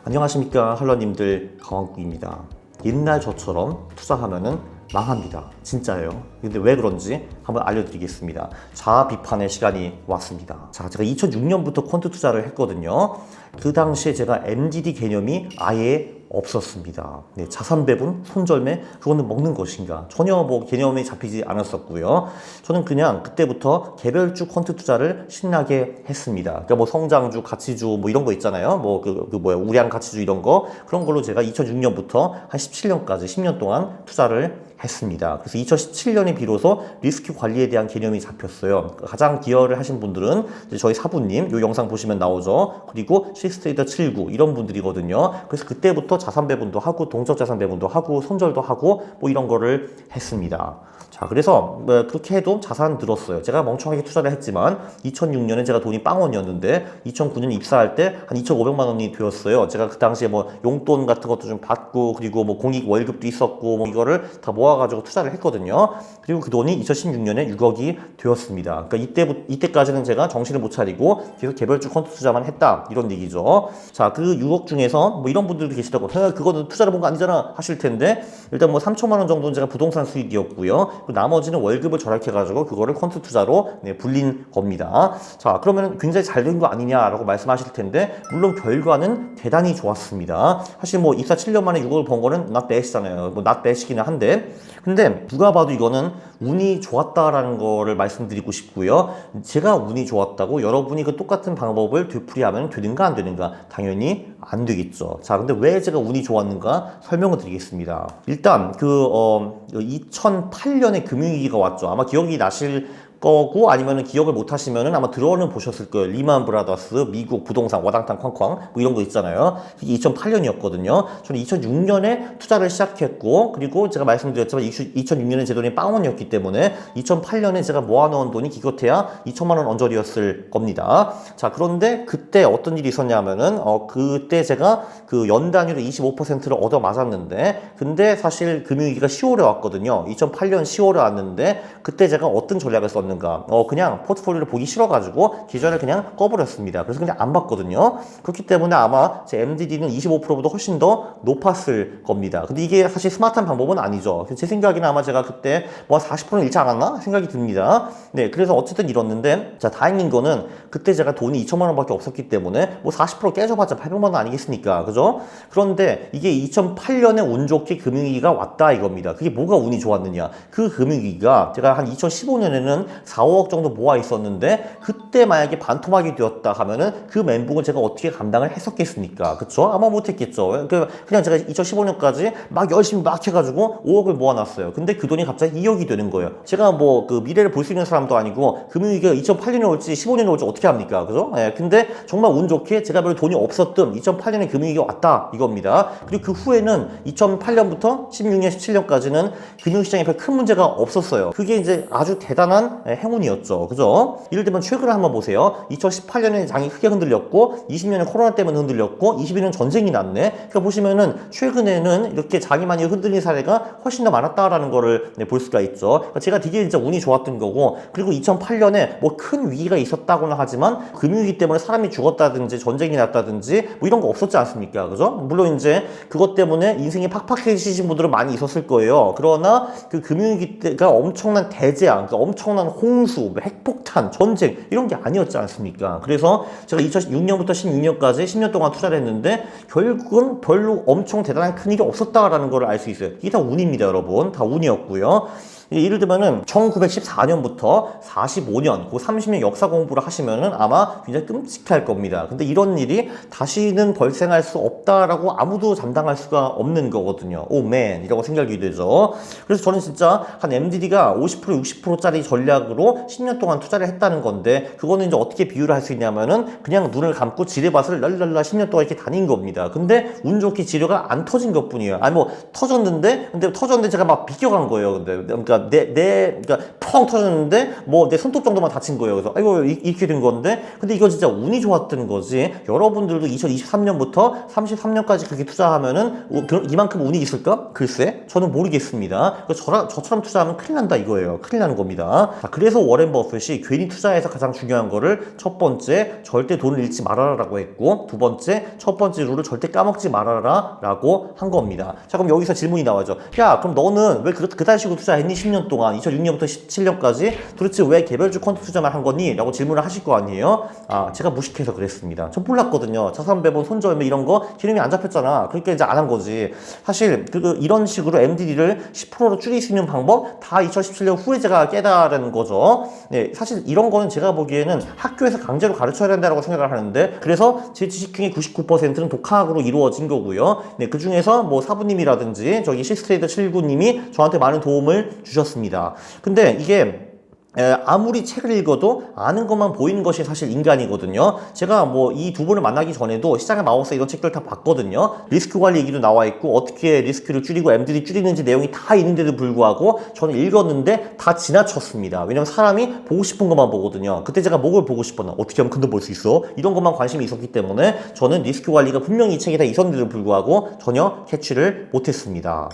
안녕하십니까 할러님들, 강왕국입니다. 옛날 저처럼 투자하면은 망합니다. 진짜예요. 근데 왜 그런지 한번 알려드리겠습니다. 자아 비판의 시간이 왔습니다. 자, 제가 2006년부터 퀀트 투자를 했거든요. 그 당시에 제가 MDD 개념이 아예 없었습니다. 네, 자산 배분, 손절매, 그거는 먹는 것인가? 전혀 뭐 개념이 잡히지 않았었고요. 저는 그냥 그때부터 개별주 퀀트 투자를 신나게 했습니다. 그러니까 뭐 성장주, 가치주 뭐 이런 거 있잖아요. 뭐 우량 가치주 이런 거, 그런 걸로 제가 2006년부터 한 17년까지 10년 동안 투자를 했습니다. 그래서 2017년에 비로소 리스크 관리에 대한 개념이 잡혔어요. 가장 기여를 하신 분들은 저희 사부님, 이 영상 보시면 나오죠. 그리고 시스트레이더 79 이런 분들이거든요. 그래서 그때부터 자산 배분도 하고 동적 자산 배분도 하고 손절도 하고 뭐 이런 거를 했습니다. 자, 그래서 그렇게 해도 자산 늘었어요. 제가 멍청하게 투자를 했지만 2006년에 제가 돈이 빵원이었는데 2009년 입사할 때 한 2,500만 원이 되었어요. 제가 그 당시에 뭐 용돈 같은 것도 좀 받고, 그리고 뭐 공익 월급도 있었고, 뭐 이거를 다 모아가지고 투자를 했거든요. 그리고 그 돈이 2016년에 6억이 되었습니다. 그러니까 이때까지는 제가 정신을 못 차리고 계속 개별주 퀀트 투자만 했다, 이런 얘기죠. 자, 그 6억 중에서 뭐 이런 분들도 계시다고, 그거는 투자를 본 거 아니잖아 하실 텐데, 일단 뭐 3천만 원 정도는 제가 부동산 수익이었고요. 나머지는 월급을 절약해가지고 그거를 퀀트 투자로 불린 겁니다. 자, 그러면 굉장히 잘 된 거 아니냐라고 말씀하실 텐데, 물론 결과는 대단히 좋았습니다. 사실 뭐 입사 7년 만에 6억을 번 거는 not bad이잖아요. 뭐 not bad이기는 한데, 근데 누가 봐도 이거는 운이 좋았다라는 거를 말씀드리고 싶고요. 제가 운이 좋았다고 여러분이 그 똑같은 방법을 되풀이하면 되는가 안 되는가? 당연히 안 되겠죠. 자, 근데 왜 제가 운이 좋았는가 설명을 드리겠습니다. 일단 2008년에 금융위기가 왔죠. 아마 기억이 나실 거고, 아니면은 기억을 못 하시면은 아마 들어는 보셨을 거예요. 리만 브라더스, 미국 부동산 와당탕 쾅쾅 뭐 이런 거 있잖아요. 그게 2008년이었거든요. 저는 2006년에 투자를 시작했고, 그리고 제가 말씀드렸지만 2006년에 제 돈이 빵원이었기 때문에 2008년에 제가 모아놓은 돈이 기껏해야 2천만 원 언저리였을 겁니다. 자, 그런데 그때 어떤 일이 있었냐면은 그때 제가 그 연단위로 25%를 얻어 맞았는데, 근데 사실 금융위기가 10월에 왔거든요. 2008년 10월에 왔는데, 그때 제가 어떤 전략을 썼는가? 그냥 포트폴리오를 보기 싫어가지고 계좌를 그냥 꺼버렸습니다. 그래서 그냥 안 봤거든요. 그렇기 때문에 아마 제 MDD는 25%보다 훨씬 더 높았을 겁니다. 근데 이게 사실 스마트한 방법은 아니죠. 제 생각에는 아마 제가 그때 뭐 40%는 잃지 않았나 생각이 듭니다. 네, 그래서 어쨌든 잃었는데, 자, 다행인 거는 그때 제가 돈이 2천만 원밖에 없었기 때문에 뭐 40% 깨져봤자 800만 원 아니겠습니까? 그죠? 그런데 이게 2008년에 운 좋게 금융위기가 왔다, 이겁니다. 그게 뭐가 운이 좋았느냐? 그 금융위기가 제가 한 2015년에는 4, 5억 정도 모아 있었는데, 그때 만약에 반토막이 되었다 하면은 그 멘붕을 제가 어떻게 감당을 했었겠습니까? 그쵸? 아마 못했겠죠. 그냥 제가 2015년까지 막 열심히 막 해가지고 5억을 모아놨어요. 근데 그 돈이 갑자기 2억이 되는 거예요. 제가 뭐 그 미래를 볼 수 있는 사람도 아니고, 금융위기가 2008년에 올지 15년에 올지 어떻게 합니까? 그죠? 예, 근데 정말 운 좋게 제가 별로 돈이 없었던 2008년에 금융위기가 왔다, 이겁니다. 그리고 그 후에는 2008년부터 16년, 17년까지는 금융시장에 별 큰 문제가 없었어요. 그게 이제 아주 대단한 행운이었죠. 그죠? 예를 들면 최근을 한번 보세요. 2018년에 장이 크게 흔들렸고, 20년에 코로나 때문에 흔들렸고, 21년 전쟁이 났네. 그러니까 보시면은 최근에는 이렇게 장이 많이 흔들린 사례가 훨씬 더 많았다라는 거를 볼 수가 있죠. 그러니까 제가 되게 진짜 운이 좋았던 거고, 그리고 2008년에 뭐 큰 위기가 있었다고는 하지만 금융위기 때문에 사람이 죽었다든지 전쟁이 났다든지 뭐 이런 거 없었지 않습니까? 그죠? 물론 이제 그것 때문에 인생이 팍팍해지신 분들은 많이 있었을 거예요. 그러나 그 금융위기 때가 엄청난 대재앙, 그러니까 엄청난 홍수, 핵폭탄, 전쟁 이런 게 아니었지 않습니까? 그래서 제가 2006년부터 16년까지 10년 동안 투자를 했는데, 결국은 별로 엄청 대단한 큰 일이 없었다라는 걸 알 수 있어요. 이게 다 운입니다, 여러분. 다 운이었고요. 예를 들면은 1914년부터 45년, 그 30년 역사 공부를 하시면은 아마 굉장히 끔찍할 겁니다. 근데 이런 일이 다시는 발생할 수 없다라고 아무도 장담할 수가 없는 거거든요. 오맨 이라고 생각이 되죠. 그래서 저는 진짜 한 MDD가 50% 60%짜리 전략으로 10년 동안 투자를 했다는 건데, 그거는 이제 어떻게 비유를 할 수 있냐면은 그냥 눈을 감고 지뢰밭을 랄랄라 10년 동안 이렇게 다닌 겁니다. 근데 운 좋게 지뢰가 안 터진 것 뿐이에요. 아니 뭐 터졌는데 제가 막 비껴간 거예요. 그러니까 그러니까 그러니까 펑 터졌는데 뭐 내 손톱 정도만 다친 거예요. 그래서 아이고 이렇게 된 건데, 근데 이거 진짜 운이 좋았던 거지. 여러분들도 2023년부터 33년까지 그렇게 투자하면은 이만큼 운이 있을까? 글쎄, 저는 모르겠습니다. 저처럼 투자하면 큰일 난다 이거예요. 큰일 나는 겁니다. 자, 그래서 워렌 버핏이 괜히 투자에서 가장 중요한 거를 첫 번째, 절대 돈을 잃지 말아라라고 했고, 두 번째, 첫 번째 룰을 절대 까먹지 말아라라고 한 겁니다. 자, 그럼 여기서 질문이 나와죠. 야, 그럼 너는 왜 그딴 식으로 투자했니? 10년 동안, 2006년부터 17년까지 도대체 왜 개별주 펀드 투자만 한 거니? 라고 질문을 하실 거 아니에요? 아, 제가 무식해서 그랬습니다. 전 몰랐거든요. 자산배분, 손절매 이런 거 기름이 안 잡혔잖아. 그러니까 이제 안 한 거지. 사실 이런 식으로 MDD를 10%로 줄일 수 있는 방법 다 2017년 후에 제가 깨달은 거죠. 네, 사실 이런 거는 제가 보기에는 학교에서 강제로 가르쳐야 된다고 생각을 하는데, 그래서 제 지식 중에 99%는 독학으로 이루어진 거고요. 네, 그 중에서 뭐 사부님이라든지 저기 시스트레이더 79님이 저한테 많은 도움을 주셨습니다. 근데 이게 아무리 책을 읽어도 아는 것만 보이는 것이 사실 인간이거든요. 제가 뭐 이 두 분을 만나기 전에도 시장의 마법사 이런 책들 다 봤거든요. 리스크 관리 얘기도 나와 있고 어떻게 리스크를 줄이고 MDD 줄이는지 내용이 다 있는데도 불구하고 저는 읽었는데 다 지나쳤습니다. 왜냐면 사람이 보고 싶은 것만 보거든요. 그때 제가 뭐를 보고 싶었나? 어떻게 하면 큰 돈 벌 수 있어? 이런 것만 관심이 있었기 때문에 저는 리스크 관리가 분명히 이 책에 다 있었는데도 불구하고 전혀 캐치를 못했습니다.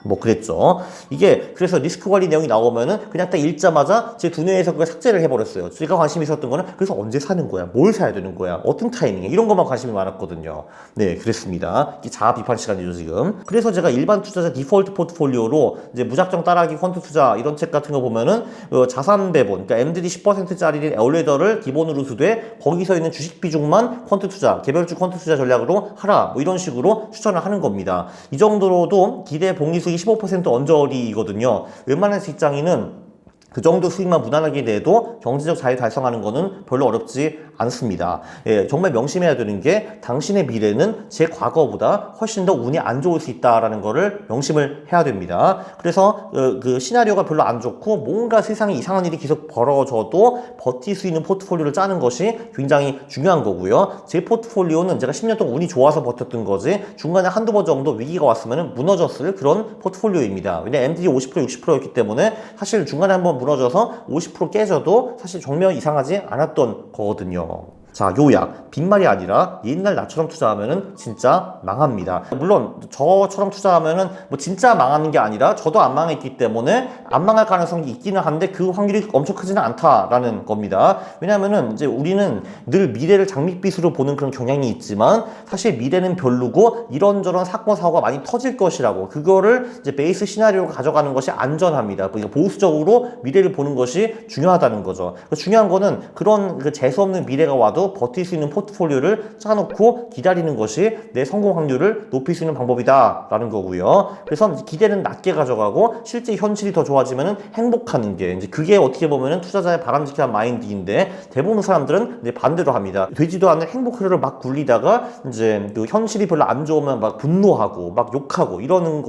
뭐 그랬죠. 이게 그래서 리스크 관리 내용이 나오면은 그냥 딱 읽자마자 제 두뇌에서 그걸 삭제를 해버렸어요. 제가 관심이 있었던 거는 그래서 언제 사는 거야, 뭘 사야 되는 거야, 어떤 타이밍에, 이런 것만 관심이 많았거든요. 네, 그랬습니다. 이게 자아 비판 시간이죠 지금. 그래서 제가 일반 투자자 디폴트 포트폴리오로 이제 무작정 따라하기 펀드 투자 이런 책 같은 거 보면은 자산 배분, 그러니까 MDD 10%짜리 에올레더를 기본으로 두되 거기서 있는 주식 비중만 펀드 투자, 개별주 펀드 투자 전략으로 하라, 뭐 이런 식으로 추천을 하는 겁니다. 이 정도로도 기대 복리수익 15% 언저리거든요. 웬만한 직장인은 그 정도 수익만 무난하게 내도 경제적 자유 달성하는 거는 별로 어렵지 않습니다. 예, 정말 명심해야 되는 게 당신의 미래는 제 과거보다 훨씬 더 운이 안 좋을 수 있다라는 거를 명심을 해야 됩니다. 그래서 그 시나리오가 별로 안 좋고 뭔가 세상에 이상한 일이 계속 벌어져도 버틸 수 있는 포트폴리오를 짜는 것이 굉장히 중요한 거고요. 제 포트폴리오는 제가 10년 동안 운이 좋아서 버텼던 거지 중간에 한두 번 정도 위기가 왔으면 무너졌을 그런 포트폴리오입니다. 왜냐면 MDD 50% 60%였기 때문에 사실 중간에 한번 무너져서 50% 깨져도 사실 정면 이상하지 않았던 거거든요. 자, 요약. 빈말이 아니라 옛날 나처럼 투자하면은 진짜 망합니다. 물론 저처럼 투자하면은 뭐 진짜 망하는 게 아니라 저도 안 망했기 때문에 안 망할 가능성이 있기는 한데 그 확률이 엄청 크지는 않다라는 겁니다. 왜냐면은 이제 우리는 늘 미래를 장밋빛으로 보는 그런 경향이 있지만 사실 미래는 별로고 이런저런 사건 사고가 많이 터질 것이라고, 그거를 이제 베이스 시나리오로 가져가는 것이 안전합니다. 그러니까 보수적으로 미래를 보는 것이 중요하다는 거죠. 중요한 거는 그런 그 재수없는 미래가 와도 버틸 수 있는 포트폴리오를 짜놓고 기다리는 것이 내 성공 확률을 높일 수 있는 방법이다 라는 거고요. 그래서 기대는 낮게 가져가고 실제 현실이 더 좋아지면 행복하는 게 이제 그게 어떻게 보면 투자자의 바람직한 마인드인데, 대부분 사람들은 이제 반대로 합니다. 되지도 않는 행복 흐름을 막 굴리다가 이제 그 현실이 별로 안 좋으면 막 분노하고 막 욕하고 이런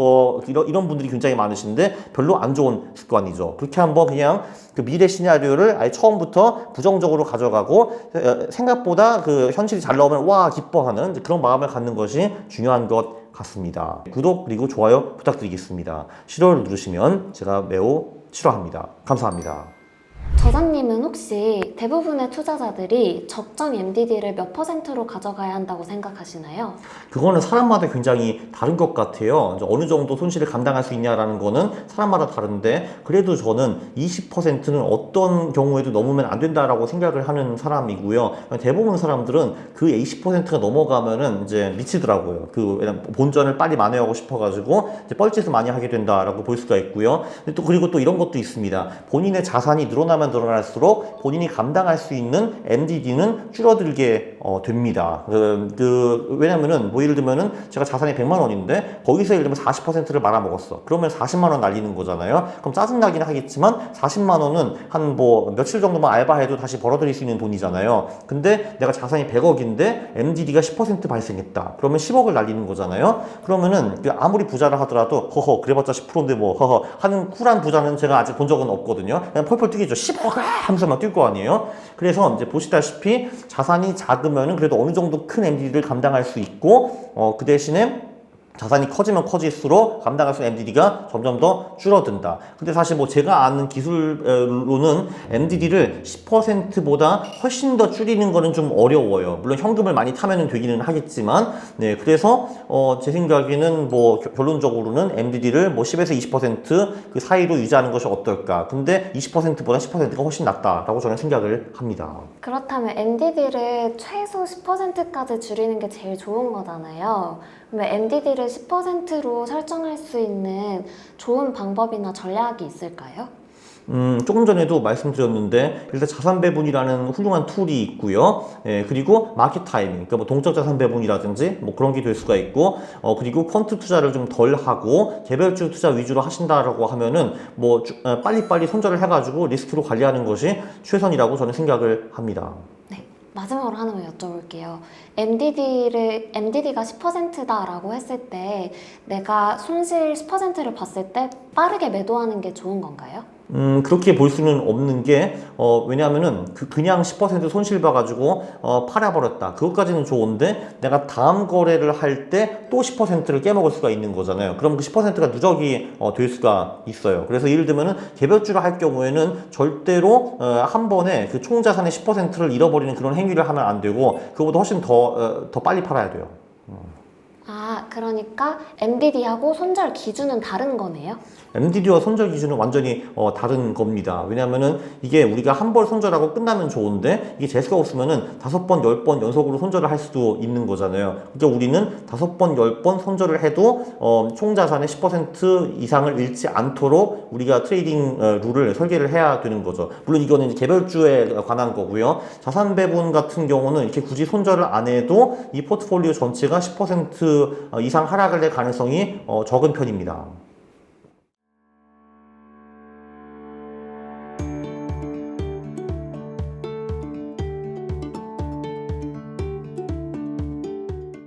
분들이 굉장히 많으신데 별로 안 좋은 습관이죠. 그렇게 한번 그냥 그 미래 시나리오를 아예 처음부터 부정적으로 가져가고 생각보다 그 현실이 잘 나오면 와 기뻐하는 그런 마음을 갖는 것이 중요한 것 같습니다. 구독 그리고 좋아요 부탁드리겠습니다. 싫어요를 누르시면 제가 매우 싫어합니다. 감사합니다. 저자님은 혹시 대부분의 투자자들이 적정 MDD를 몇 %로 가져가야 한다고 생각하시나요? 그거는 사람마다 굉장히 다른 것 같아요. 어느 정도 손실을 감당할 수 있냐라는 거는 사람마다 다른데, 그래도 저는 20%는 어떤 경우에도 넘으면 안 된다라고 생각을 하는 사람이고요. 대부분 사람들은 그 20%가 넘어가면은 이제 미치더라고요. 그 본전을 빨리 만회하고 싶어가지고 이제 뻘짓을 많이 하게 된다라고 볼 수가 있고요. 그리고 또 이런 것도 있습니다. 본인의 자산이 늘어날수록 본인이 감당할 수 있는 MDD는 줄어들게 됩니다. 왜냐면은 뭐 예를 들면은 제가 자산이 100만 원인데 거기서 예를 들면 40%를 말아먹었어. 그러면 40만 원 날리는 거잖아요. 그럼 짜증나긴 하겠지만 40만 원은 한 뭐 며칠 정도만 알바해도 다시 벌어들일 수 있는 돈이잖아요. 근데 내가 자산이 100억인데 MDD가 10% 발생했다. 그러면 10억을 날리는 거잖아요. 그러면은 아무리 부자를 하더라도 허허 그래봤자 10%인데 뭐 허허 하는 쿨한 부자는 제가 아직 본 적은 없거든요. 그냥 펄펄 뛰겠죠. 10억 하면서 막 뛸 거 아니에요. 그래서 이제 보시다시피 자산이 작으면은 그래도 어느 정도 큰 MDD를 감당할 수 있고 그 대신에 자산이 커지면 커질수록 감당할 수 있는 MDD가 점점 더 줄어든다. 근데 사실 뭐 제가 아는 기술로는 MDD를 10%보다 훨씬 더 줄이는 거는 좀 어려워요. 물론 현금을 많이 타면은 되기는 하겠지만, 그래서 제 생각에는 뭐 결론적으로는 MDD를 뭐 10에서 20% 그 사이로 유지하는 것이 어떨까. 근데 20%보다 10%가 훨씬 낫다라고 저는 생각을 합니다. 그렇다면 MDD를 최소 10%까지 줄이는 게 제일 좋은 거잖아요. 그러면 MDD를 10%로 설정할 수 있는 좋은 방법이나 전략이 있을까요? 조금 전에도 말씀드렸는데 일단 자산 배분이라는 훌륭한 툴이 있고요. 그리고 마켓 타이밍, 그러니까 뭐 동적 자산 배분이라든지 뭐 그런 게 될 수가 있고, 그리고 펀드 투자를 좀 덜 하고 개별주 투자 위주로 하신다라고 하면은 뭐 빨리빨리 손절을 해가지고 리스크로 관리하는 것이 최선이라고 저는 생각을 합니다. 네. 마지막으로 하나만 여쭤볼게요. MDD가 10%다라고 했을 때 내가 손실 10%를 봤을 때 빠르게 매도하는 게 좋은 건가요? 그렇게 볼 수는 없는 게, 왜냐하면은 그냥 10% 손실 봐가지고, 팔아버렸다. 그것까지는 좋은데, 내가 다음 거래를 할 때 또 10%를 깨먹을 수가 있는 거잖아요. 그럼 그 10%가 누적이 될 수가 있어요. 그래서 예를 들면은 개별주를 할 경우에는 절대로, 한 번에 그 총 자산의 10%를 잃어버리는 그런 행위를 하면 안 되고, 그거보다 훨씬 더 빨리 팔아야 돼요. 아, 그러니까 MDD하고 손절 기준은 다른 거네요? MDD와 손절 기준은 완전히 다른 겁니다. 왜냐면은 이게 우리가 한 번 손절하고 끝나면 좋은데 이게 재수가 없으면은 5번, 10번 연속으로 손절을 할 수도 있는 거잖아요. 그러니까 우리는 5번, 10번 손절을 해도 총 자산의 10% 이상을 잃지 않도록 우리가 트레이딩 룰을 설계를 해야 되는 거죠. 물론 이거는 이제 개별주에 관한 거고요. 자산 배분 같은 경우는 이렇게 굳이 손절을 안 해도 이 포트폴리오 전체가 10% 이상 하락을 낼 가능성이 적은 편입니다.